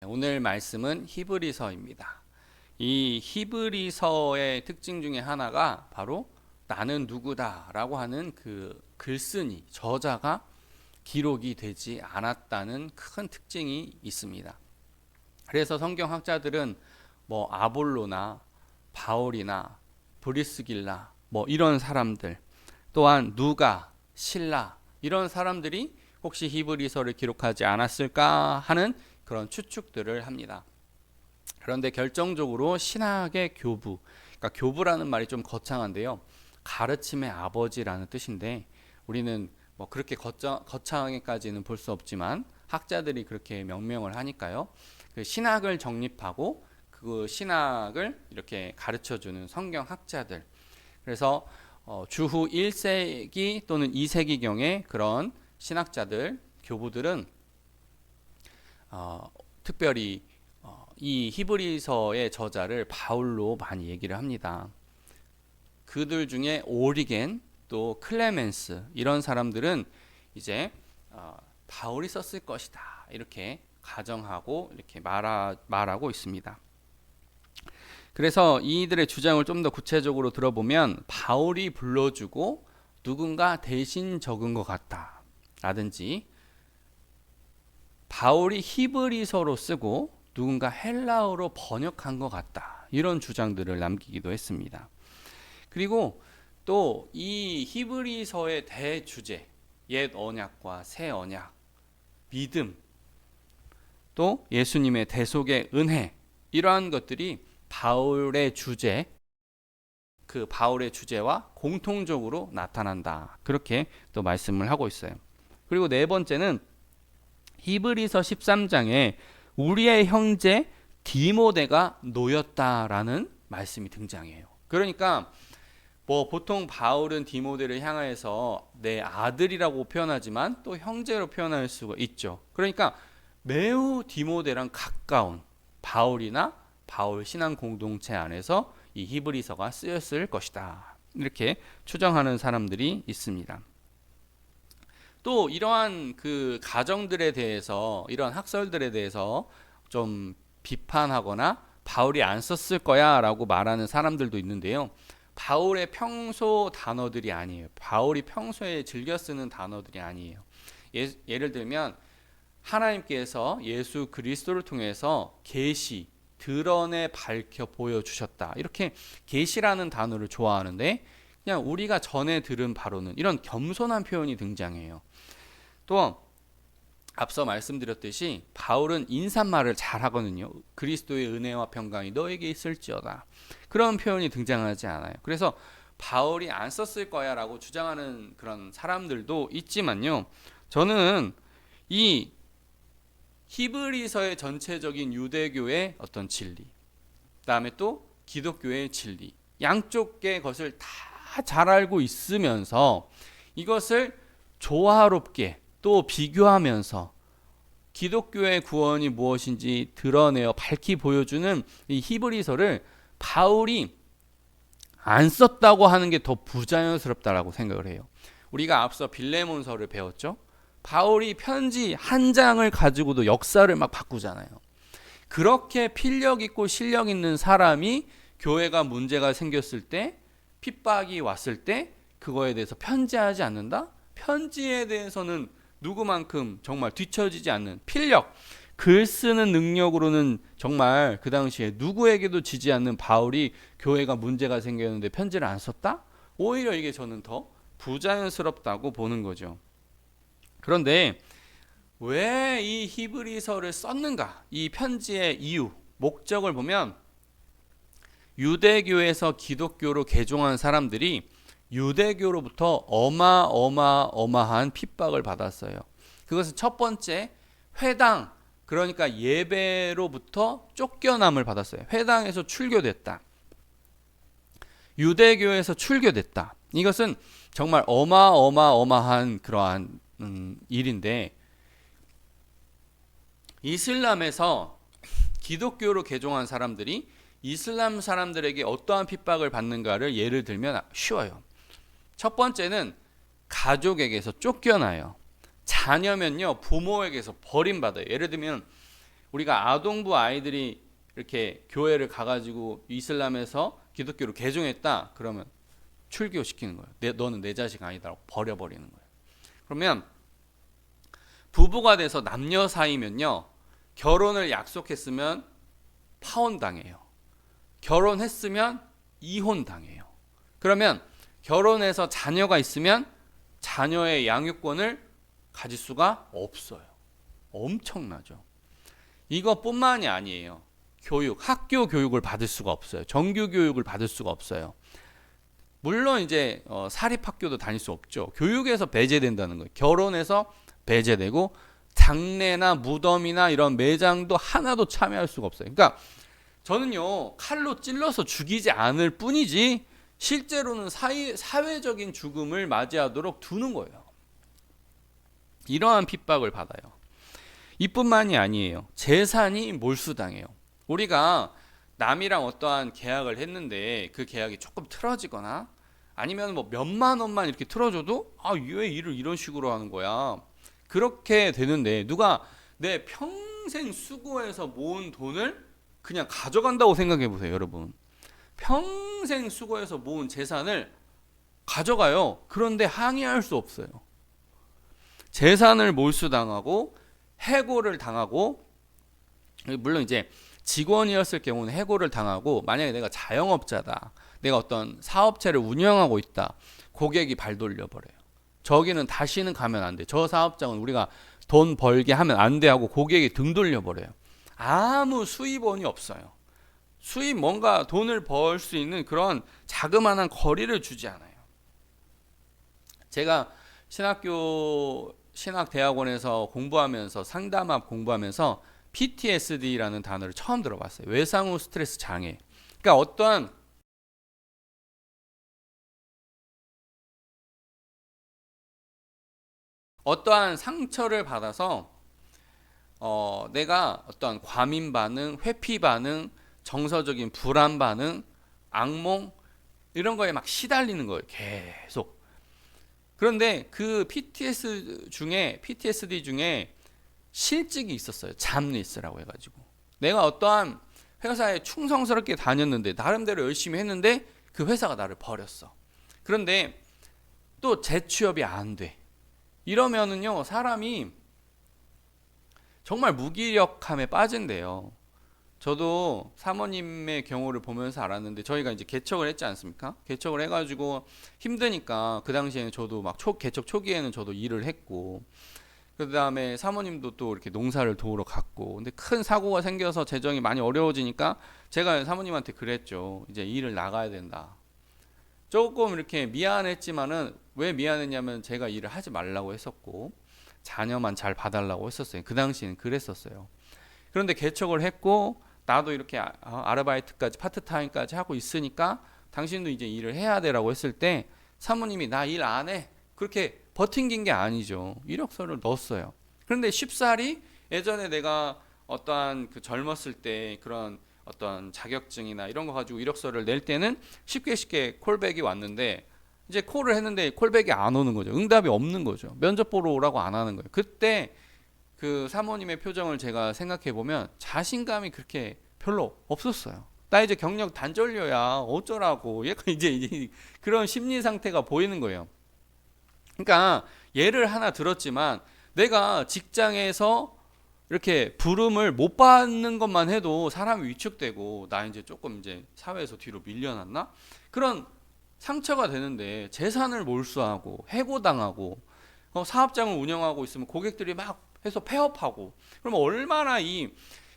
오늘 말씀은 히브리서입니다. 이 히브리서의 특징 중에 하나가 바로 나는 누구다라고 하는 그 글쓴이, 저자가 기록이 되지 않았다는 큰 특징이 있습니다. 그래서 성경학자들은 뭐 아볼로나 바울이나 브리스길라 이런 사람들, 또한 누가, 실라 이런 사람들이 혹시 히브리서를 기록하지 않았을까 하는 그런 추측들을 합니다. 그런데 결정적으로 신학의 교부, 그러니까 교부라는 말이 좀 거창한데요. 가르침의 아버지라는 뜻인데 우리는 뭐 그렇게 거창하게까지는 볼 수 없지만 학자들이 그렇게 명명을 하니까요. 그 신학을 정립하고 그 신학을 이렇게 가르쳐주는 성경학자들. 그래서 주후 1세기 또는 2세기경의 그런 신학자들, 교부들은 특별히 이 히브리서의 저자를 바울로 많이 얘기를 합니다. 그들 중에 오리겐 또 클레멘스 이런 사람들은 이제 바울이 썼을 것이다 이렇게 가정하고 이렇게 말하고 있습니다. 그래서 이들의 주장을 좀 더 구체적으로 들어보면 바울이 불러주고 누군가 대신 적은 것 같다 라든지 바울이 히브리서로 쓰고 누군가 헬라어로 번역한 것 같다 이런 주장들을 남기기도 했습니다. 그리고 또 이 히브리서의 대주제, 옛 언약과 새 언약, 믿음, 또 예수님의 대속의 은혜 이러한 것들이 바울의 주제, 그 바울의 주제와 공통적으로 나타난다. 그렇게 또 말씀을 하고 있어요. 그리고 네 번째는 히브리서 13장에 우리의 형제 디모데가 놓였다라는 말씀이 등장해요. 그러니까 뭐 보통 바울은 디모데를 향하여서 내 아들이라고 표현하지만 또 형제로 표현할 수가 있죠. 그러니까 매우 디모데랑 가까운 바울이나 바울 신앙 공동체 안에서 이 히브리서가 쓰였을 것이다. 이렇게 추정하는 사람들이 있습니다. 또 이러한 그 가정들에 대해서, 이러한 학설들에 대해서 좀 비판하거나 바울이 안 썼을 거야 라고 말하는 사람들도 있는데요. 바울의 평소 단어들이 아니에요. 바울이 평소에 즐겨 쓰는 단어들이 아니에요. 예를 들면 하나님께서 예수 그리스도를 통해서 계시, 드러내 밝혀 보여주셨다. 이렇게 계시라는 단어를 좋아하는데 그냥 우리가 전에 들은 바로는 이런 겸손한 표현이 등장해요. 또 앞서 말씀드렸듯이 바울은 인사말을 잘 하거든요. 그리스도의 은혜와 평강이 너에게 있을지어다. 그런 표현이 등장하지 않아요. 그래서 바울이 안 썼을 거야 라고 주장하는 그런 사람들도 있지만요. 저는 이 히브리서의 전체적인 유대교의 어떤 진리, 그 다음에 또 기독교의 진리, 양쪽의 것을 다 잘 알고 있으면서 이것을 조화롭게 또 비교하면서 기독교의 구원이 무엇인지 드러내어 밝히 보여주는 이 히브리서를 바울이 안 썼다고 하는 게 더 부자연스럽다라고 생각을 해요. 우리가 앞서 빌레몬서를 배웠죠. 바울이 편지 한 장을 가지고도 역사를 막 바꾸잖아요. 그렇게 필력 있고 실력 있는 사람이 교회가 문제가 생겼을 때, 핍박이 왔을 때 그거에 대해서 편지하지 않는다? 편지에 대해서는 누구만큼 정말 뒤처지지 않는 필력, 글 쓰는 능력으로는 정말 그 당시에 누구에게도 지지 않는 바울이 교회가 문제가 생겼는데 편지를 안 썼다? 오히려 이게 저는 더 부자연스럽다고 보는 거죠. 그런데 왜 이 히브리서를 썼는가? 이 편지의 이유, 목적을 보면 유대교에서 기독교로 개종한 사람들이 유대교로부터 어마어마한 핍박을 받았어요. 그것은 첫 번째 회당, 그러니까 예배로부터 쫓겨남을 받았어요. 회당에서 출교됐다. 유대교에서 출교됐다. 이것은 정말 어마어마한 그러한 일인데 이슬람에서 기독교로 개종한 사람들이 이슬람 사람들에게 어떠한 핍박을 받는가를 예를 들면 쉬워요. 첫 번째는 가족에게서 쫓겨나요. 자녀면요 부모에게서 버림받아요. 예를 들면 우리가 아동부 아이들이 이렇게 교회를 가가지고 이슬람에서 기독교로 개종했다 그러면 출교시키는 거예요. 너는 내 자식 아니다라고 버려버리는 거예요. 그러면 부부가 돼서 남녀 사이면요, 결혼을 약속했으면 파혼당해요. 결혼했으면 이혼당해요. 그러면 결혼해서 자녀가 있으면 자녀의 양육권을 가질 수가 없어요. 엄청나죠. 이것뿐만이 아니에요. 학교 교육을 받을 수가 없어요. 정규 교육을 받을 수가 없어요. 물론 이제 사립학교도 다닐 수 없죠. 교육에서 배제된다는 거예요. 결혼해서 배제되고 장례나 무덤이나 이런 매장도 하나도 참여할 수가 없어요. 그러니까 저는요, 칼로 찔러서 죽이지 않을 뿐이지 실제로는 사회적인 죽음을 맞이하도록 두는 거예요. 이러한 핍박을 받아요. 이뿐만이 아니에요. 재산이 몰수당해요. 우리가 남이랑 어떠한 계약을 했는데 그 계약이 조금 틀어지거나 아니면 뭐 몇만 원만 이렇게 틀어줘도 왜 일을 이런 식으로 하는 거야, 그렇게 되는데 누가 내 평생 수고해서 모은 돈을 그냥 가져간다고 생각해 보세요. 여러분, 평생 수고해서 모은 재산을 가져가요. 그런데 항의할 수 없어요. 재산을 몰수당하고 해고를 당하고, 물론 이제 직원이었을 경우는 해고를 당하고, 만약에 내가 자영업자다, 내가 어떤 사업체를 운영하고 있다, 고객이 발 돌려버려요. 저기는 다시는 가면 안 돼. 저 사업장은 우리가 돈 벌게 하면 안 돼 하고 고객이 등 돌려버려요. 아무 수입원이 없어요. 뭔가 돈을 벌 수 있는 그런 자그마한 거리를 주지 않아요. 제가 신학대학원에서 공부하면서, 상담학 공부하면서 PTSD라는 단어를 처음 들어봤어요. 외상 후 스트레스 장애. 그러니까 어떠한 상처를 받아서 내가 어떠한 과민 반응, 회피 반응, 정서적인 불안 반응, 악몽 이런 거에 막 시달리는 거예요. 계속. 그런데 그 PTSD 중에 실직이 있었어요. 잡리스라고 해가지고, 내가 어떠한 회사에 충성스럽게 다녔는데, 나름대로 열심히 했는데 그 회사가 나를 버렸어. 그런데 또 재취업이 안 돼. 이러면은요, 사람이 정말 무기력함에 빠진대요. 저도 사모님의 경우를 보면서 알았는데, 저희가 이제 개척을 했지 않습니까? 개척을 해가지고 힘드니까 그 당시에는 저도 막 개척 초기에는 저도 일을 했고, 그 다음에 사모님도 또 이렇게 농사를 도우러 갔고, 근데 큰 사고가 생겨서 재정이 많이 어려워지니까 제가 사모님한테 그랬죠. 이제 일을 나가야 된다. 조금 이렇게 미안했지만은, 왜 미안했냐면 제가 일을 하지 말라고 했었고 자녀만 잘 봐달라고 했었어요. 그 당시에는 그랬었어요. 그런데 개척을 했고 나도 이렇게 아르바이트까지 파트타임까지 하고 있으니까 당신도 이제 일을 해야 되라고 했을 때 사모님이 나 일 안 해, 그렇게 버틴긴 게 아니죠. 이력서를 넣었어요. 그런데 쉽사리 예전에 내가 어떠한 그 젊었을 때 그런 어떤 자격증이나 이런 거 가지고 이력서를 낼 때는 쉽게 콜백이 왔는데, 이제 콜을 했는데 콜백이 안 오는 거죠. 응답이 없는 거죠. 면접 보러 오라고 안 하는 거예요. 그때 그 사모님의 표정을 제가 생각해 보면 자신감이 그렇게 별로 없었어요. 나 이제 경력 단절료야, 어쩌라고. 얘가 이제 그런 심리 상태가 보이는 거예요. 그러니까 예를 하나 들었지만, 내가 직장에서 이렇게 부름을 못 받는 것만 해도 사람이 위축되고, 나 이제 조금 이제 사회에서 뒤로 밀려났나? 그런 상처가 되는데, 재산을 몰수하고 해고당하고 사업장을 운영하고 있으면 고객들이 막 해서 폐업하고, 그러면 얼마나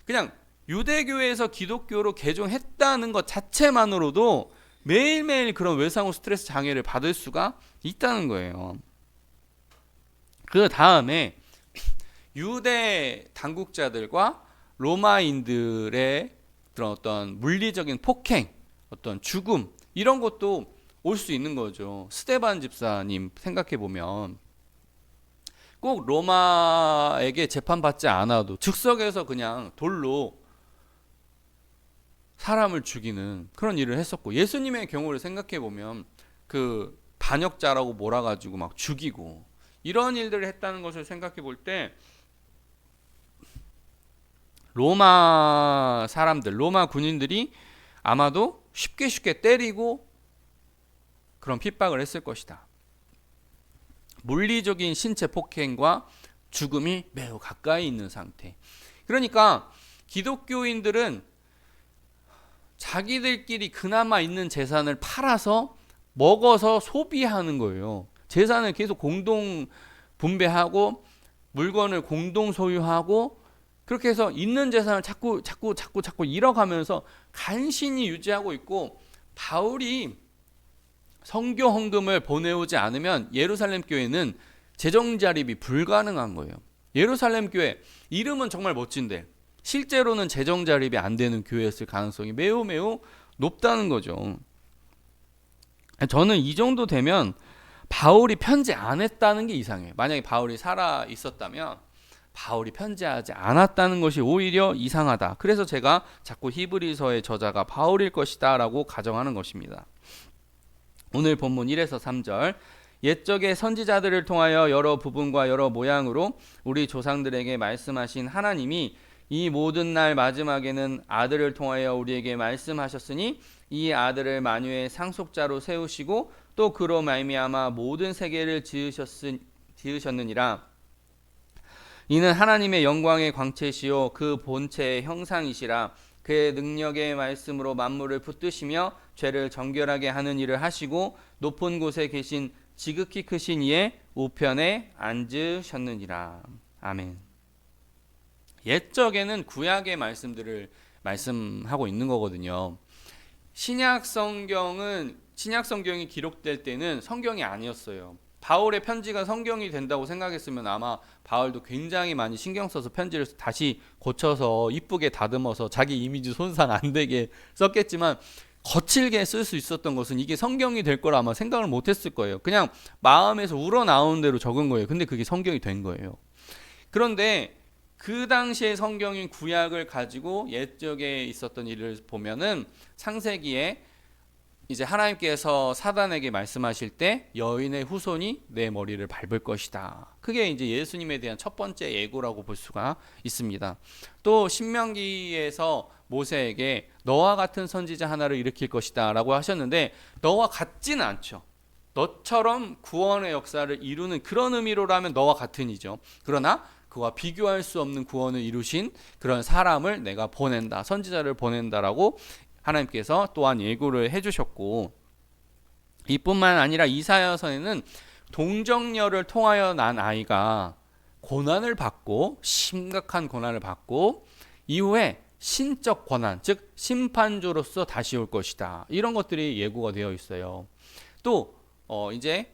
그냥 유대교에서 기독교로 개종했다는 것 자체만으로도 매일매일 그런 외상 후 스트레스 장애를 받을 수가 있다는 거예요. 그 다음에 유대 당국자들과 로마인들의 그런 어떤 물리적인 폭행, 어떤 죽음, 이런 것도 올 수 있는 거죠. 스데반 집사님 생각해 보면 꼭 로마에게 재판받지 않아도 즉석에서 그냥 돌로 사람을 죽이는 그런 일을 했었고, 예수님의 경우를 생각해 보면 그 반역자라고 몰아가지고 막 죽이고 이런 일들을 했다는 것을 생각해 볼 때, 로마 사람들, 로마 군인들이 아마도 쉽게 때리고 그런 핍박을 했을 것이다. 물리적인 신체 폭행과 죽음이 매우 가까이 있는 상태. 그러니까 기독교인들은 자기들끼리 그나마 있는 재산을 팔아서 먹어서 소비하는 거예요. 재산을 계속 공동 분배하고 물건을 공동 소유하고 그렇게 해서 있는 재산을 자꾸 잃어가면서 간신히 유지하고 있고, 바울이 선교 헌금을 보내오지 않으면 예루살렘 교회는 재정 자립이 불가능한 거예요. 예루살렘 교회 이름은 정말 멋진데 실제로는 재정 자립이 안 되는 교회였을 가능성이 매우 높다는 거죠. 저는 이 정도 되면 바울이 편지 안 했다는 게 이상해요. 만약에 바울이 살아 있었다면 바울이 편지하지 않았다는 것이 오히려 이상하다. 그래서 제가 자꾸 히브리서의 저자가 바울일 것이다 라고 가정하는 것입니다. 오늘 본문 1에서 3절, 옛적의 선지자들을 통하여 여러 부분과 여러 모양으로 우리 조상들에게 말씀하신 하나님이 이 모든 날 마지막에는 아들을 통하여 우리에게 말씀하셨으니 이 아들을 만유의 상속자로 세우시고 또 그로 말미암아 모든 세계를 지으셨느니라. 이는 하나님의 영광의 광채시요 그 본체의 형상이시라. 그의 능력의 말씀으로 만물을 붙드시며 죄를 정결하게 하는 일을 하시고 높은 곳에 계신 지극히 크신 이의 우편에 앉으셨느니라. 아멘. 옛적에는 구약의 말씀들을 말씀하고 있는 거거든요. 신약 성경이 기록될 때는 성경이 아니었어요. 바울의 편지가 성경이 된다고 생각했으면 아마 바울도 굉장히 많이 신경 써서 편지를 다시 고쳐서 이쁘게 다듬어서 자기 이미지 손상 안 되게 썼겠지만, 거칠게 쓸 수 있었던 것은 이게 성경이 될 거라 아마 생각을 못 했을 거예요. 그냥 마음에서 우러나오는 대로 적은 거예요. 근데 그게 성경이 된 거예요. 그런데 그 당시의 성경인 구약을 가지고 옛적에 있었던 일을 보면은 창세기에 이제 하나님께서 사단에게 말씀하실 때 여인의 후손이 내 머리를 밟을 것이다. 그게 이제 예수님에 대한 첫 번째 예고라고 볼 수가 있습니다. 또 신명기에서 모세에게 너와 같은 선지자 하나를 일으킬 것이다 라고 하셨는데, 너와 같지는 않죠. 너처럼 구원의 역사를 이루는 그런 의미로라면 너와 같은이죠. 그러나 그와 비교할 수 없는 구원을 이루신 그런 사람을 내가 보낸다, 선지자를 보낸다라고 하나님께서 또한 예고를 해주셨고, 이뿐만 아니라 이사야서에는 동정녀를 통하여 난 아이가 고난을 받고, 심각한 고난을 받고 이후에 신적 권한, 즉 심판주로서 다시 올 것이다, 이런 것들이 예고가 되어 있어요. 또 이제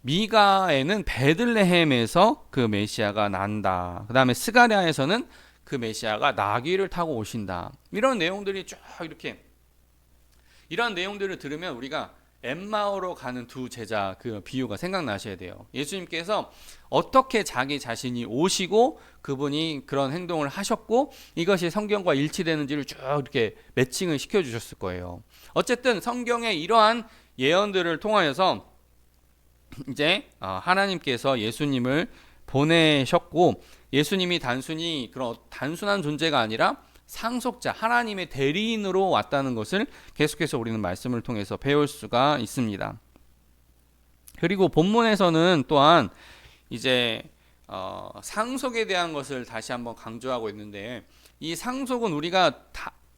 미가에는 베들레헴에서 그 메시아가 난다. 그 다음에 스가랴에서는 그 메시아가 나귀를 타고 오신다. 이런 내용들이 쭉 이런 내용들을 들으면 우리가 엠마오로 가는 두 제자 그 비유가 생각나셔야 돼요. 예수님께서 어떻게 자기 자신이 오시고 그분이 그런 행동을 하셨고 이것이 성경과 일치되는지를 쭉 이렇게 매칭을 시켜주셨을 거예요. 어쨌든 성경의 이러한 예언들을 통하여서 이제 하나님께서 예수님을 보내셨고, 예수님이 단순히 그런 단순한 존재가 아니라 상속자, 하나님의 대리인으로 왔다는 것을 계속해서 우리는 말씀을 통해서 배울 수가 있습니다. 그리고 본문에서는 또한 이제 상속에 대한 것을 다시 한번 강조하고 있는데, 이 상속은 우리가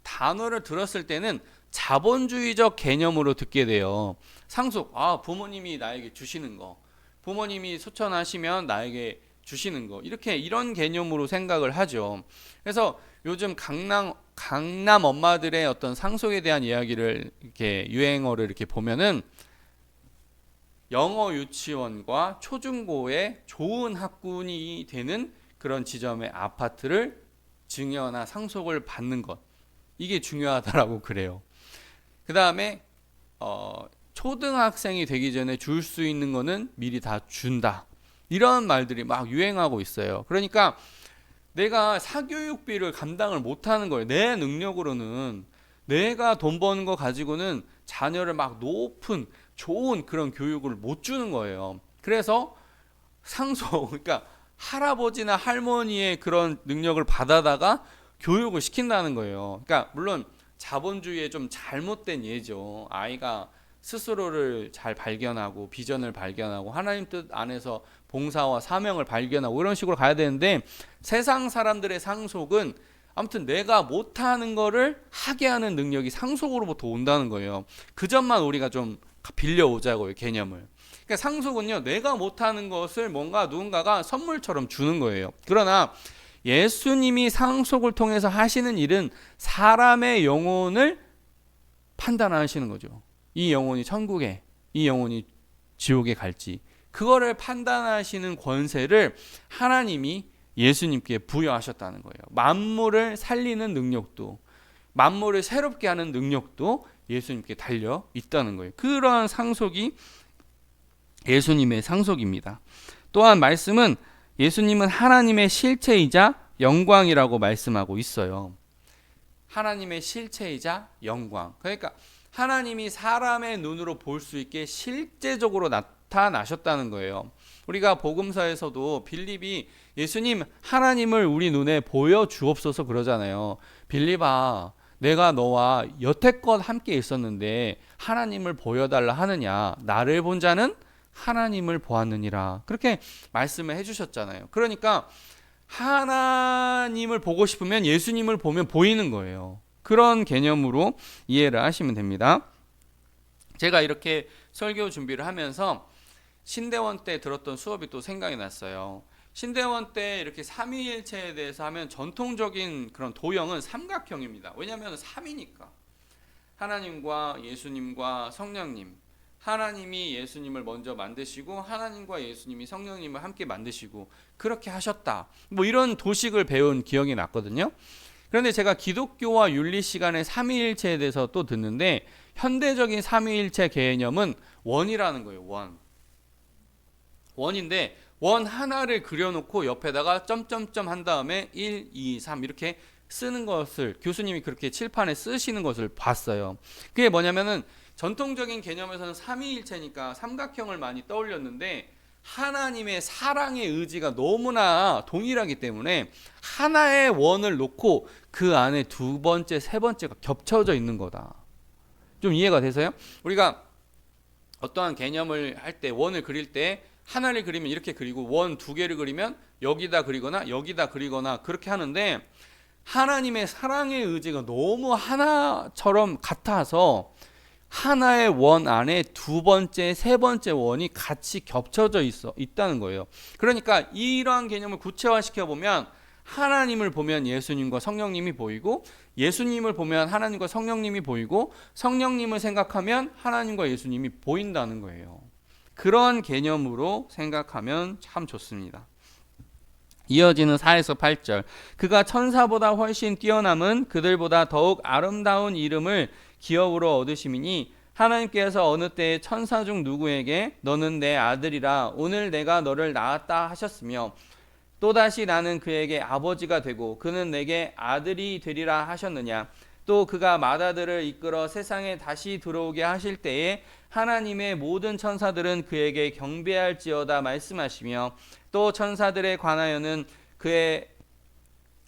단어를 들었을 때는 자본주의적 개념으로 듣게 돼요. 상속, 부모님이 나에게 주시는 거, 부모님이 소천하시면 나에게 주시는 거, 이런 개념으로 생각을 하죠. 그래서 요즘 강남 엄마들의 어떤 상속에 대한 이야기를 이렇게 유행어를 이렇게 보면은 영어 유치원과 초중고의 좋은 학군이 되는 그런 지점의 아파트를 증여나 상속을 받는 것, 이게 중요하다라고 그래요. 그 다음에 초등학생이 되기 전에 줄 수 있는 거는 미리 다 준다, 이런 말들이 막 유행하고 있어요. 그러니까 내가 사교육비를 감당을 못하는 거예요. 내 능력으로는, 내가 돈 버는 거 가지고는 자녀를 막 높은 좋은 그런 교육을 못 주는 거예요. 그래서 상속, 그러니까 할아버지나 할머니의 그런 능력을 받아다가 교육을 시킨다는 거예요. 그러니까 물론 자본주의의 좀 잘못된 예죠. 아이가 스스로를 잘 발견하고 비전을 발견하고 하나님 뜻 안에서 봉사와 사명을 발견하고 이런 식으로 가야 되는데, 세상 사람들의 상속은 아무튼 내가 못하는 거를 하게 하는 능력이 상속으로부터 온다는 거예요. 그 점만 우리가 좀 빌려오자고요, 개념을. 그러니까 상속은요, 내가 못하는 것을 뭔가 누군가가 선물처럼 주는 거예요. 그러나 예수님이 상속을 통해서 하시는 일은 사람의 영혼을 판단하시는 거죠. 이 영혼이 천국에, 이 영혼이 지옥에 갈지, 그거를 판단하시는 권세를 하나님이 예수님께 부여하셨다는 거예요. 만물을 살리는 능력도, 만물을 새롭게 하는 능력도 예수님께 달려 있다는 거예요. 그러한 상속이 예수님의 상속입니다. 또한 말씀은 예수님은 하나님의 실체이자 영광이라고 말씀하고 있어요. 하나님의 실체이자 영광. 그러니까 하나님이 사람의 눈으로 볼 수 있게 실제적으로 나타나셨다는 거예요. 우리가 복음서에서도 빌립이 예수님 하나님을 우리 눈에 보여주옵소서 그러잖아요. 빌립아, 내가 너와 여태껏 함께 있었는데 하나님을 보여달라 하느냐? 나를 본 자는 하나님을 보았느니라. 그렇게 말씀을 해주셨잖아요. 그러니까 하나님을 보고 싶으면 예수님을 보면 보이는 거예요. 그런 개념으로 이해를 하시면 됩니다. 제가 이렇게 설교 준비를 하면서 신대원 때 들었던 수업이 또 생각이 났어요. 신대원 때 이렇게 삼위일체에 대해서 하면 전통적인 그런 도형은 삼각형입니다. 왜냐하면 3이니까. 하나님과 예수님과 성령님. 하나님이 예수님을 먼저 만드시고 하나님과 예수님이 성령님을 함께 만드시고 그렇게 하셨다. 뭐 이런 도식을 배운 기억이 났거든요. 그런데 제가 기독교와 윤리 시간에 삼위일체에 대해서 또 듣는데, 현대적인 삼위일체 개념은 원이라는 거예요. 원인데 원 하나를 그려놓고 옆에다가 점점점 한 다음에 1, 2, 3 이렇게 쓰는 것을, 교수님이 그렇게 칠판에 쓰시는 것을 봤어요. 그게 뭐냐면은 전통적인 개념에서는 삼위일체니까 삼각형을 많이 떠올렸는데, 하나님의 사랑의 의지가 너무나 동일하기 때문에 하나의 원을 놓고 그 안에 두 번째, 세 번째가 겹쳐져 있는 거다. 좀 이해가 되세요? 우리가 어떠한 개념을 할 때, 원을 그릴 때 하나를 그리면 이렇게 그리고 원 두 개를 그리면 여기다 그리거나 여기다 그리거나 그렇게 하는데, 하나님의 사랑의 의지가 너무 하나처럼 같아서 하나의 원 안에 두 번째, 세 번째 원이 같이 겹쳐져 있다는 거예요. 그러니까 이러한 개념을 구체화시켜 보면 하나님을 보면 예수님과 성령님이 보이고, 예수님을 보면 하나님과 성령님이 보이고, 성령님을 생각하면 하나님과 예수님이 보인다는 거예요. 그런 개념으로 생각하면 참 좋습니다. 이어지는 4에서 8절. 그가 천사보다 훨씬 뛰어남은 그들보다 더욱 아름다운 이름을 기업으로 얻으심이니 하나님께서 어느 때에 천사 중 누구에게 너는 내 아들이라 오늘 내가 너를 낳았다 하셨으며, 또다시 나는 그에게 아버지가 되고 그는 내게 아들이 되리라 하셨느냐. 또 그가 맏아들을 이끌어 세상에 다시 들어오게 하실 때에 하나님의 모든 천사들은 그에게 경배할지어다 말씀하시며, 또 천사들에 관하여는 그의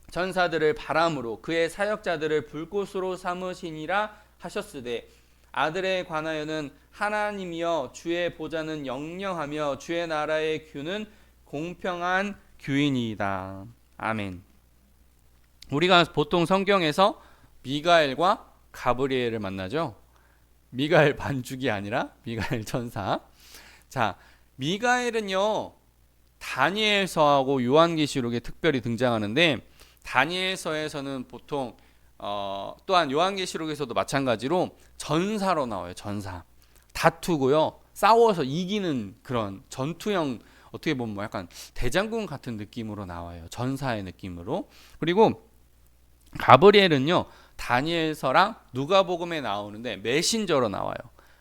천사들을 바람으로 그의 사역자들을 불꽃으로 삼으시니라 하셨으되, 아들에 관하여는 하나님이여 주의 보좌는 영영하며 주의 나라의 규는 공평한 규이니이다. 아멘. 우리가 보통 성경에서 미가엘과 가브리엘을 만나죠. 미가엘 반죽이 아니라 미가엘 천사. 자, 미가엘은요 다니엘서하고 요한계시록에 특별히 등장하는데, 다니엘서에서는 보통 또한 요한계시록에서도 마찬가지로 전사로 나와요. 전사. 다투고요, 싸워서 이기는 그런 전투형, 어떻게 보면 뭐 약간 대장군 같은 느낌으로 나와요. 전사의 느낌으로. 그리고 가브리엘은요 다니엘서랑 누가복음에 나오는데 메신저로 나와요.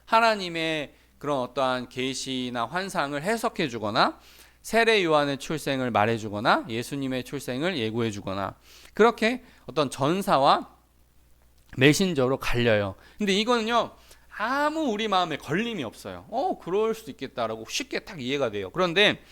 하나님의 그런 어떠한 계시나 환상을 해석해 주거나, 세례 요한의 출생을 말해 주거나, 예수님의 출생을 예고해 주거나, 그렇게 어떤 전사와 메신저로 갈려요. 근데 이거는요 아무 우리 마음에 걸림이 없어요. 그럴 수도 있겠다라고 쉽게 딱 이해가 돼요. 그런데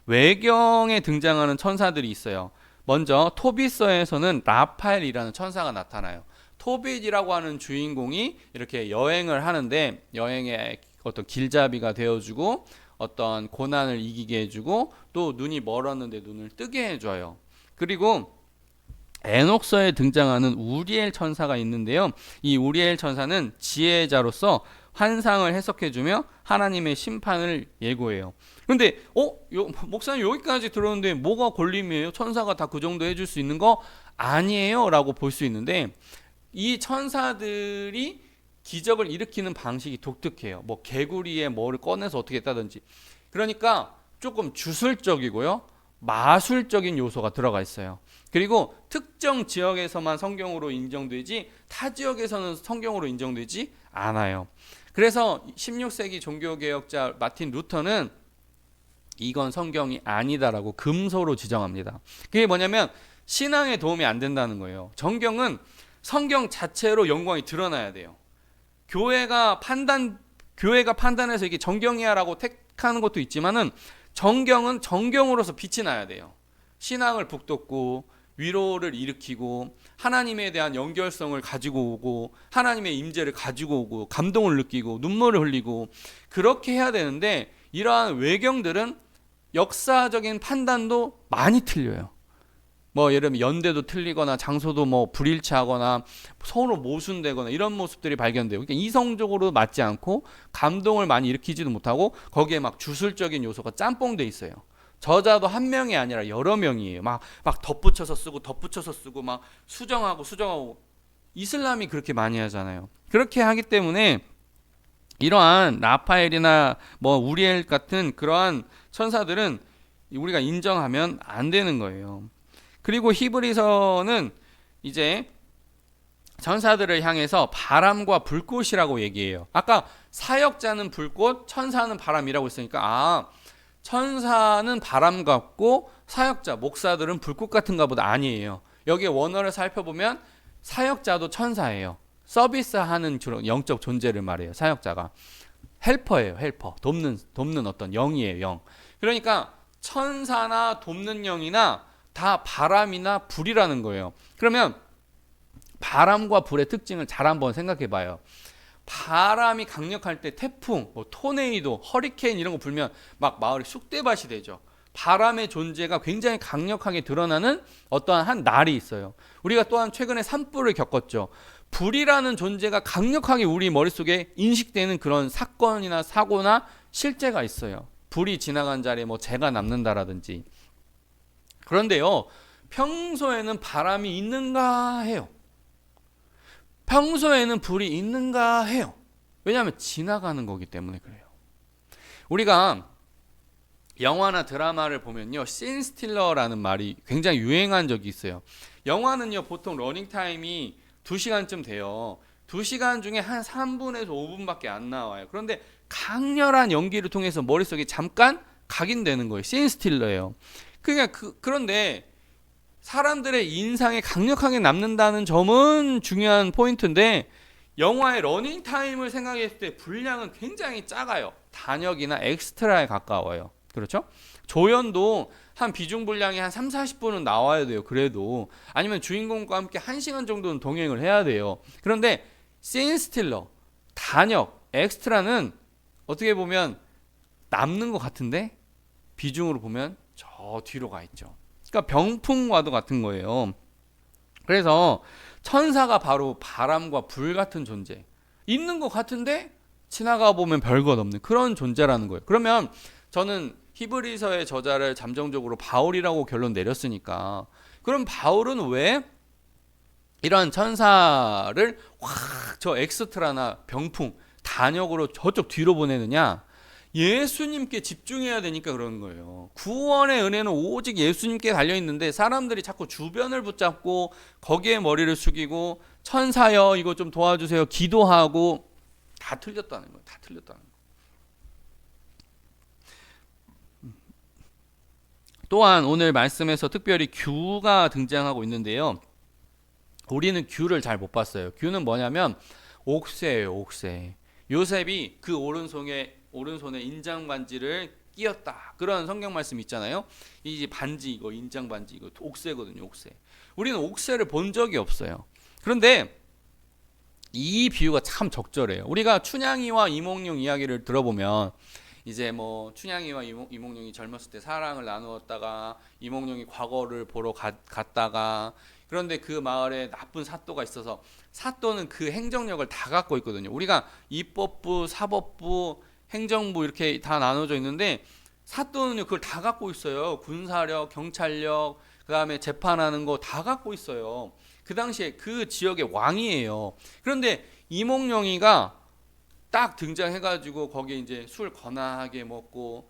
외경에 등장하는 천사들이 있어요. 먼저 토빗서에서는 라파엘이라는 천사가 나타나요. 토빗이라고 하는 주인공이 이렇게 여행을 하는데 여행의 어떤 길잡이가 되어주고 어떤 고난을 이기게 해주고 또 눈이 멀었는데 눈을 뜨게 해줘요. 그리고 에녹서에 등장하는 우리엘 천사가 있는데요. 이 우리엘 천사는 지혜자로서 환상을 해석해주며 하나님의 심판을 예고해요. 그런데 목사님 여기까지 들었는데 뭐가 걸림이에요? 천사가 다 그 정도 해줄 수 있는 거 아니에요? 라고 볼 수 있는데 이 천사들이 기적을 일으키는 방식이 독특해요. 뭐 개구리의 뭐를 꺼내서 어떻게 했다든지. 그러니까 조금 주술적이고요. 마술적인 요소가 들어가 있어요. 그리고 특정 지역에서만 성경으로 인정되지 타 지역에서는 성경으로 인정되지 않아요. 그래서 16세기 종교개혁자 마틴 루터는 이건 성경이 아니다라고 금서로 지정합니다. 그게 뭐냐면 신앙에 도움이 안 된다는 거예요. 정경은 성경 자체로 영광이 드러나야 돼요. 교회가 판단해서 이게 정경이야라고 택하는 것도 있지만은 정경은 정경으로서 빛이 나야 돼요. 신앙을 북돋고 위로를 일으키고 하나님에 대한 연결성을 가지고 오고 하나님의 임재를 가지고 오고 감동을 느끼고 눈물을 흘리고 그렇게 해야 되는데 이러한 외경들은 역사적인 판단도 많이 틀려요. 뭐 예를 들면 연대도 틀리거나 장소도 뭐 불일치하거나 서로 모순되거나 이런 모습들이 발견돼요. 그러니까 이성적으로 맞지 않고 감동을 많이 일으키지도 못하고 거기에 막 주술적인 요소가 짬뽕돼 있어요. 저자도 한 명이 아니라 여러 명이에요. 막 덧붙여서 쓰고 막 수정하고 이슬람이 그렇게 많이 하잖아요. 그렇게 하기 때문에 이러한 라파엘이나 뭐 우리엘 같은 그러한 천사들은 우리가 인정하면 안 되는 거예요. 그리고 히브리서는 이제 천사들을 향해서 바람과 불꽃이라고 얘기해요. 아까 사역자는 불꽃, 천사는 바람이라고 했으니까 천사는 바람 같고 사역자, 목사들은 불꽃 같은가 보다. 아니에요. 여기 원어를 살펴보면 사역자도 천사예요. 서비스하는 영적 존재를 말해요. 사역자가 헬퍼예요. 헬퍼. 돕는 어떤 영이에요. 영. 그러니까 천사나 돕는 영이나 다 바람이나 불이라는 거예요. 그러면 바람과 불의 특징을 잘 한번 생각해 봐요. 바람이 강력할 때 태풍, 뭐 토네이도, 허리케인 이런 거 불면 막 마을이 쑥대밭이 되죠. 바람의 존재가 굉장히 강력하게 드러나는 어떠한 한 날이 있어요. 우리가 또한 최근에 산불을 겪었죠. 불이라는 존재가 강력하게 우리 머릿속에 인식되는 그런 사건이나 사고나 실제가 있어요. 불이 지나간 자리에 뭐 재가 남는다라든지. 그런데요, 평소에는 바람이 있는가 해요. 평소에는 불이 있는가 해요. 왜냐하면 지나가는 거기 때문에 그래요. 우리가 영화나 드라마를 보면요, 씬 스틸러라는 말이 굉장히 유행한 적이 있어요. 영화는요, 보통 러닝타임이 2시간쯤 돼요. 2시간 중에 한 3분에서 5분밖에 안 나와요. 그런데 강렬한 연기를 통해서 머릿속에 잠깐 각인되는 거예요. 씬 스틸러예요. 그런데 사람들의 인상에 강력하게 남는다는 점은 중요한 포인트인데 영화의 러닝타임을 생각했을 때 분량은 굉장히 작아요. 단역이나 엑스트라에 가까워요. 그렇죠? 조연도 한 비중 분량이 한 3, 40분은 나와야 돼요. 그래도 아니면 주인공과 함께 1시간 정도는 동행을 해야 돼요. 그런데 씬 스틸러, 단역, 엑스트라는 어떻게 보면 남는 것 같은데 비중으로 보면 저 뒤로 가 있죠. 그러니까 병풍과도 같은 거예요. 그래서 천사가 바로 바람과 불 같은 존재, 있는 것 같은데 지나가 보면 별것 없는 그런 존재라는 거예요. 그러면 저는 히브리서의 저자를 잠정적으로 바울이라고 결론 내렸으니까 그럼 바울은 왜 이런 천사를 확 저 엑스트라나 병풍, 단역으로 저쪽 뒤로 보내느냐? 예수님께 집중해야 되니까 그런 거예요. 구원의 은혜는 오직 예수님께 달려있는데 사람들이 자꾸 주변을 붙잡고 거기에 머리를 숙이고 천사여 이거 좀 도와주세요 기도하고 다 틀렸다는 거예요. 다 틀렸다는 거예요. 또한 오늘 말씀에서 특별히 규가 등장하고 있는데요. 우리는 규를 잘 못 봤어요. 규는 뭐냐면 옥새예요. 옥새. 요셉이 그 오른손에 인장반지를 끼었다. 그런 성경 말씀 있잖아요. 이 반지 이거 인장 반지 이거 옥새거든요. 옥새. 우리는 옥새를 본 적이 없어요. 그런데 이 비유가 참 적절해요. 우리가 춘향이와 이몽룡 이야기를 들어보면 이제 뭐 춘향이와 이몽룡이 젊었을 때 사랑을 나누었다가 이몽룡이 과거를 보러 갔다가 그런데 그 마을에 나쁜 사또가 있어서 사또는 그 행정력을 다 갖고 있거든요. 우리가 입법부, 사법부, 행정부 이렇게 다 나눠져 있는데 사또는 그걸 다 갖고 있어요. 군사력, 경찰력, 그다음에 재판하는 거 다 갖고 있어요. 그 당시에 그 지역의 왕이에요. 그런데 이몽룡이가 딱 등장해가지고 거기에 이제 술 거나하게 먹고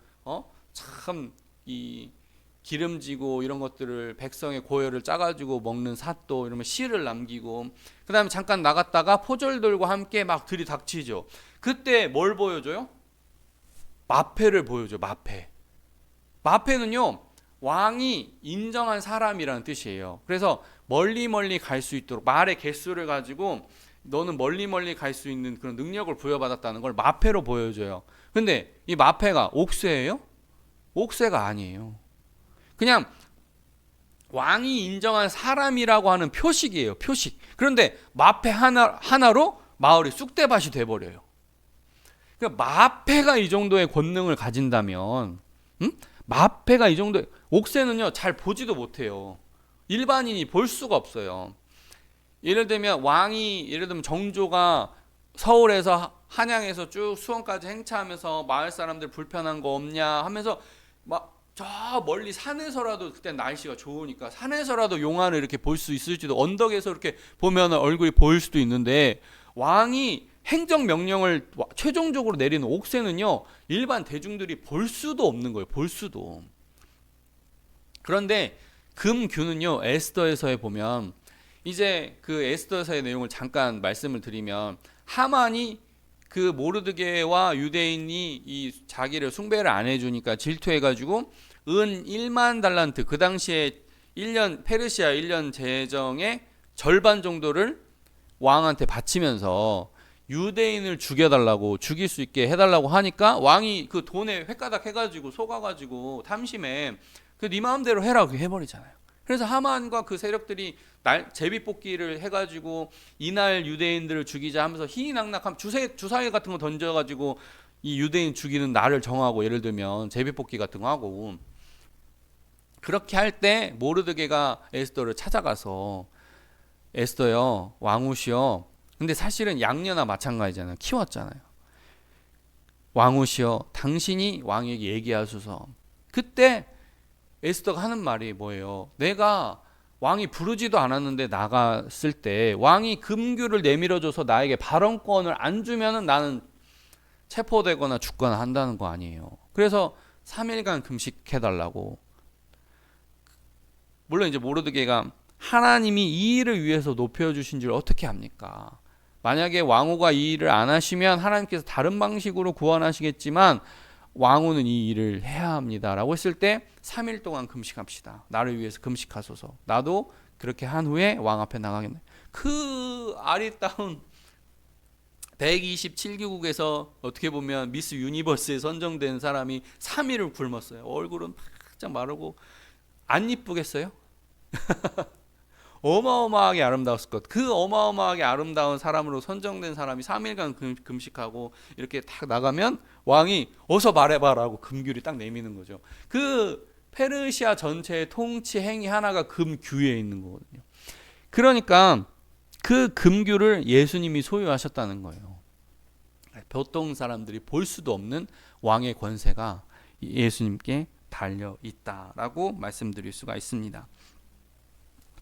참 이 기름지고 이런 것들을 백성의 고열을 짜가지고 먹는 사또 이러면 시를 남기고 그 다음에 잠깐 나갔다가 포졸들과 함께 막 들이닥치죠. 그때 뭘 보여줘요? 마패를 보여줘. 마패는요 왕이 인정한 사람이라는 뜻이에요. 그래서 멀리 갈 수 있도록 말의 개수를 가지고 너는 멀리 갈 수 있는 그런 능력을 부여받았다는 걸 마패로 보여줘요. 근데 이 마패가 옥새예요? 옥새가 아니에요. 그냥 왕이 인정한 사람이라고 하는 표식이에요. 표식. 그런데 마패 하나로 마을이 쑥대밭이 돼버려요. 그러니까 마패가 이 정도의 권능을 가진다면 마패가 이 정도의 옥새는요 잘 보지도 못해요. 일반인이 볼 수가 없어요. 예를 들면 정조가 서울에서 한양에서 쭉 수원까지 행차하면서 마을 사람들 불편한 거 없냐 하면서 막 저 멀리 산에서라도 그때 날씨가 좋으니까 산에서라도 용안을 이렇게 볼 수 있을지도 언덕에서 이렇게 보면 얼굴이 보일 수도 있는데 왕이 행정명령을 최종적으로 내리는 옥새는요 일반 대중들이 볼 수도 없는 거예요. 볼 수도. 그런데 금규는요 에스더에서에 보면 이제 그 에스더서의 내용을 잠깐 말씀을 드리면 하만이 그 모르드게와 유대인이 이 자기를 숭배를 안 해주니까 질투해가지고 은 1만 달란트 그 당시에 1년 페르시아 1년 재정의 절반 정도를 왕한테 바치면서 유대인을 죽일 수 있게 해달라고 하니까 왕이 그 돈에 횟가닥 해가지고 속아가지고 탐심에 그 네 마음대로 해라 그렇게 해버리잖아요. 그래서 하만과 그 세력들이 제비뽑기를 해가지고 이날 유대인들을 죽이자 하면서 희희낙낙하면 주사위 같은 거 던져가지고 이 유대인 죽이는 날을 정하고 예를 들면 제비뽑기 같은 거 하고 그렇게 할 때 모르드게가 에스더를 찾아가서 에스더요 왕후시여 근데 사실은 양녀나 마찬가지잖아요. 키웠잖아요. 왕후시여 당신이 왕에게 얘기하소서. 그때 에스더가 하는 말이 뭐예요? 내가 왕이 부르지도 않았는데 나갔을 때 왕이 금규를 내밀어줘서 나에게 발언권을 안 주면은 나는 체포되거나 죽거나 한다는 거 아니에요. 그래서 3일간 금식해달라고. 물론 이제 모르드게가 하나님이 이 일을 위해서 높여주신 줄 어떻게 합니까? 만약에 왕후가 이 일을 안 하시면 하나님께서 다른 방식으로 구원하시겠지만 왕후는 이 일을 해야 합니다 라고 했을 때 3일 동안 금식합시다. 나를 위해서 금식하소서. 나도 그렇게 한 후에 왕 앞에 나가겠네. 그 아리따운 127개국에서 어떻게 보면 미스 유니버스에 선정된 사람이 3일을 굶었어요. 얼굴은 바짝 마르고 안 이쁘겠어요? 어마어마하게 아름다웠을 것. 그 어마어마하게 아름다운 사람으로 선정된 사람이 3일간 금식하고 이렇게 딱 나가면 왕이 어서 말해봐라고 금규를 딱 내미는 거죠. 그 페르시아 전체의 통치 행위 하나가 금규에 있는 거거든요. 그러니까 그 금규를 예수님이 소유하셨다는 거예요. 보통 사람들이 볼 수도 없는 왕의 권세가 예수님께 달려 있다라고 말씀드릴 수가 있습니다.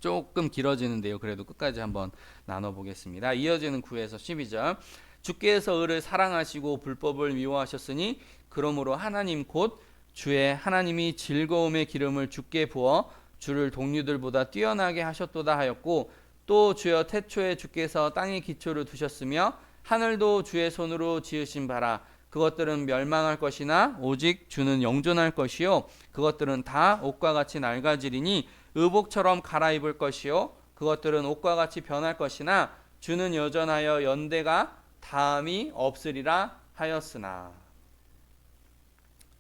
조금 길어지는데요. 그래도 끝까지 한번 나눠보겠습니다. 이어지는 9에서 12절. 주께서 을을 사랑하시고 불법을 미워하셨으니 그러므로 하나님 곧 주의 하나님이 즐거움의 기름을 주께 부어 주를 동류들보다 뛰어나게 하셨도다 하였고 또 주여 태초에 주께서 땅의 기초를 두셨으며 하늘도 주의 손으로 지으신 바라 그것들은 멸망할 것이나 오직 주는 영존할 것이요 그것들은 다 옷과 같이 낡아지리니 의복처럼 갈아입을 것이요 그것들은 옷과 같이 변할 것이나 주는 여전하여 연대가 다함이 없으리라 하였으나.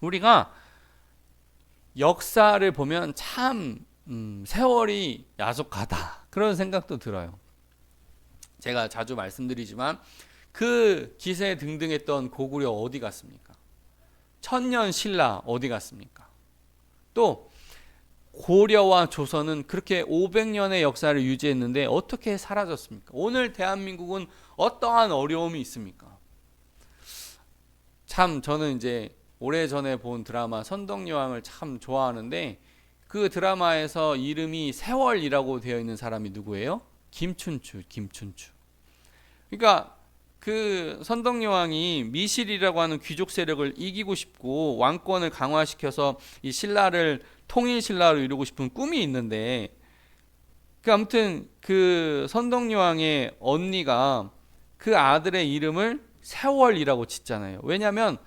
우리가 역사를 보면 참 세월이 야속하다 그런 생각도 들어요. 제가 자주 말씀드리지만 그 기세 등등했던 고구려 어디 갔습니까? 천년 신라 어디 갔습니까? 또 고려와 조선은 그렇게 500년의 역사를 유지했는데 어떻게 사라졌습니까? 오늘 대한민국은 어떠한 어려움이 있습니까? 참 저는 이제 오래전에 본 드라마 선덕여왕을 참 좋아하는데 그 드라마에서 이름이 세월이라고 되어 있는 사람이 누구예요? 김춘추. 그러니까 그 선덕여왕이 미실이라고 하는 귀족 세력을 이기고 싶고 왕권을 강화시켜서 이 신라를 통일 신라로 이루고 싶은 꿈이 있는데 그 아무튼 그 선덕여왕의 언니가 그 아들의 이름을 세월이라고 짓잖아요. 왜냐하면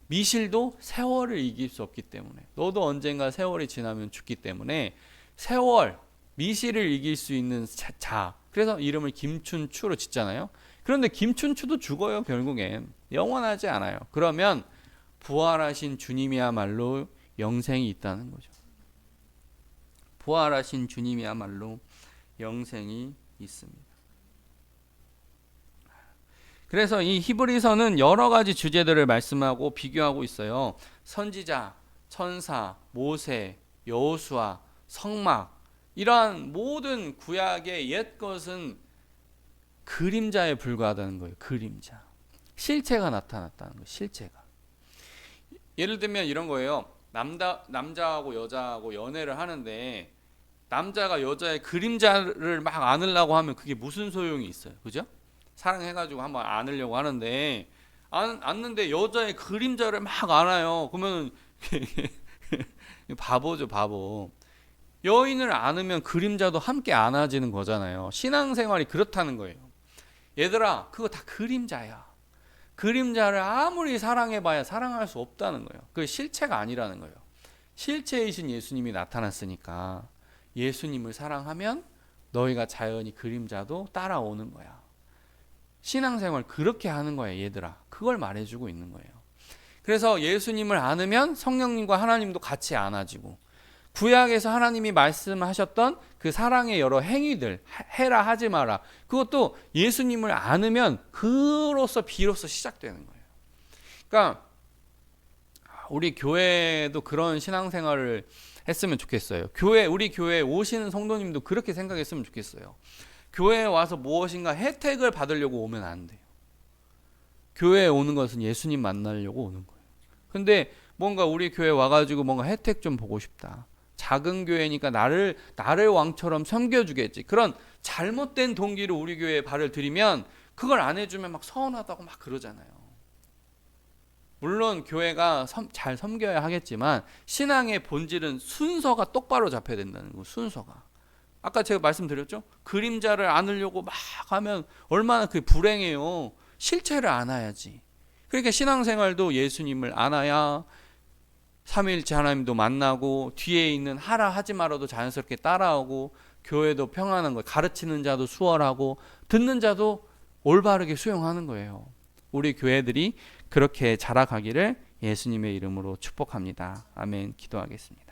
미실도 세월을 이길 수 없기 때문에 너도 언젠가 세월이 지나면 죽기 때문에 세월 미실을 이길 수 있는 자 그래서 이름을 김춘추로 짓잖아요. 그런데 김춘추도 죽어요. 결국엔 영원하지 않아요. 그러면 부활하신 주님이야말로 영생이 있다는 거죠. 부활하신 주님이야말로 영생이 있습니다. 그래서 이 히브리서는 여러 가지 주제들을 말씀하고 비교하고 있어요. 선지자, 천사, 모세, 여호수아, 성막 이러한 모든 구약의 옛 것은 그림자에 불과하다는 거예요. 그림자. 실체가 나타났다는 거예요. 실체가. 예를 들면 이런 거예요. 남자하고 여자하고 연애를 하는데 남자가 여자의 그림자를 막 안으려고 하면 그게 무슨 소용이 있어요. 그죠? 사랑해가지고 한번 안으려고 하는데 안는데 여자의 그림자를 막 안아요. 그러면 바보죠, 바보. 여인을 안으면 그림자도 함께 안아지는 거잖아요. 신앙생활이 그렇다는 거예요. 얘들아, 그거 다 그림자야. 그림자를 아무리 사랑해봐야 사랑할 수 없다는 거예요. 그게 실체가 아니라는 거예요. 실체이신 예수님이 나타났으니까 예수님을 사랑하면 너희가 자연히 그림자도 따라오는 거야. 신앙생활 그렇게 하는 거예요, 얘들아. 그걸 말해주고 있는 거예요. 그래서 예수님을 안으면 성령님과 하나님도 같이 안아지고 구약에서 하나님이 말씀하셨던 그 사랑의 여러 행위들 해라 하지 마라 그것도 예수님을 안으면 그로서 비로소 시작되는 거예요. 그러니까 우리 교회도 그런 신앙생활을 했으면 좋겠어요. 우리 교회에 오시는 성도님도 그렇게 생각했으면 좋겠어요. 교회에 와서 무엇인가 혜택을 받으려고 오면 안 돼요. 교회에 오는 것은 예수님 만나려고 오는 거예요. 근데 뭔가 우리 교회 와가지고 뭔가 혜택 좀 보고 싶다. 작은 교회니까 나를 왕처럼 섬겨주겠지. 그런 잘못된 동기로 우리 교회에 발을 들이면 그걸 안 해주면 막 서운하다고 막 그러잖아요. 물론 교회가 잘 섬겨야 하겠지만 신앙의 본질은 순서가 똑바로 잡혀야 된다는 거. 순서가. 아까 제가 말씀드렸죠. 그림자를 안으려고 막 하면 얼마나 그게 불행해요. 실체를 안아야지. 그러니까 신앙생활도 예수님을 안아야 삼위일체 하나님도 만나고 뒤에 있는 하라 하지 말아도 자연스럽게 따라오고 교회도 평안한 거예요. 가르치는 자도 수월하고 듣는 자도 올바르게 수용하는 거예요. 우리 교회들이 그렇게 자라가기를 예수님의 이름으로 축복합니다. 아멘. 기도하겠습니다.